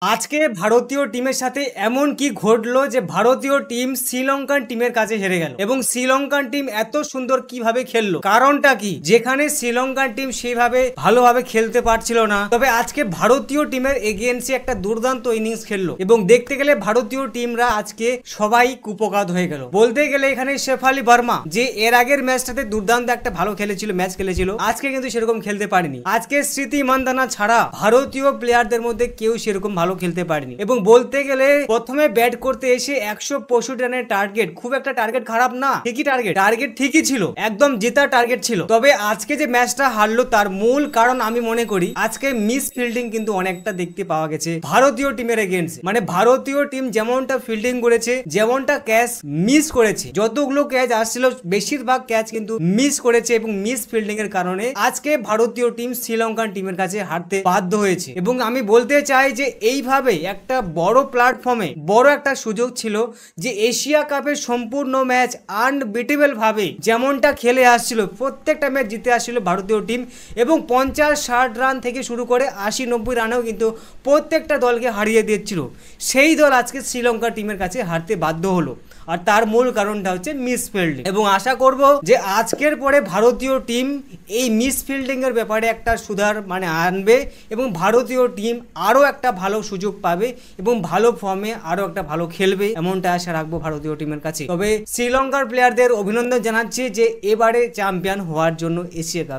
আজকে ভারতীয় টিমের সাথে এমন কি ঘটলো যে ভারতীয় টিম শ্রীলঙ্কান টিমের কাছে হেরে গেল এবং শ্রীলঙ্কান টিম এত সুন্দর কিভাবে খেললো, কারণটা কি? যেখানে শ্রীলঙ্কান টিম সেইভাবে ভালোভাবে খেলতে পারছিল না, তবে আজকে ভারতীয় টিমের এগেইনস্টে একটা দুর্দান্ত ইনিংস খেললো এবং দেখতে গেলে ভারতীয় টিমরা আজকে সবাই কুপকাত হয়ে গেল। বলতে গেলে এখানে শেফালি ভার্মা যে এর আগের ম্যাচটাতে দুর্দান্ত একটা ভালো ম্যাচ খেলেছিল, আজকে কিন্তু সেরকম খেলতে পারেনি। আজকে স্মৃতি মান্দানা ছাড়া ভারতীয় প্লেয়ারদের মধ্যে কেউ সেরকম ভালো খেলতে পারেনি এবং বলতে গেলে প্রথমে ব্যাট করতে এসে 165 রানের টার্গেট, খুব একটা টার্গেট খারাপ না, ঠিকই টার্গেট ঠিকই ছিল, একদম জেতার টার্গেট ছিল। তবে আজকে যে ম্যাচটা হারলো তার মূল কারণ আমি মনে করি আজকে মিস ফিল্ডিং কিন্তু অনেকটা দেখতে পাওয়া গেছে ভারতীয় টিমের এগেইনস্টে। মানে ভারতীয় টিম যেমনটা ফিল্ডিং করেছে, যেমনটা ক্যাচ মিস করেছে, যতগুলো ক্যাচ আসছিল বেশিরভাগ ক্যাচ কিন্তু মিস করেছে এবং মিস ফিল্ডিং এর কারণে আজকে ভারতীয় টিম শ্রীলঙ্কান টিমের কাছে হারতে বাধ্য হয়েছে। এবং আমি বলতে চাই যে এইভাবে একটা বড় প্ল্যাটফর্মে বড় একটা সুযোগ ছিল যে এশিয়া কাপের সম্পূর্ণ ম্যাচ আনবিটেবল ভাবে যেমনটা খেলে আসছিল, প্রত্যেকটা ম্যাচ জিতে আসছিল ভারতীয় টিম এবং 50-60 রান থেকে শুরু করে 80-90 রানেও কিন্তু প্রত্যেকটা দলকে হারিয়ে দিচ্ছিল। সেই দল আজকে শ্রীলঙ্কা টিমের কাছে হারতে বাধ্য হলো, আর তার মূল কারণটা হচ্ছে মিস ফিল্ডিং। এবং আশা করব যে আজকের পরে ভারতীয় টিম এই মিস ফিল্ডিং এর ব্যাপারে একটা সুধার আনবে এবং ভারতীয় টিম আরো একটা ভালো সুযোগ পাবে এবং ভালো ফর্মে আরো একটা ভালো খেলবে, এমনটা আশা রাখবো ভারতীয় টিমের কাছে। তবে শ্রীলঙ্কার প্লেয়ারদের অভিনন্দন জানাচ্ছি যে এবারে চ্যাম্পিয়ন হওয়ার জন্য এশিয়া কাপ।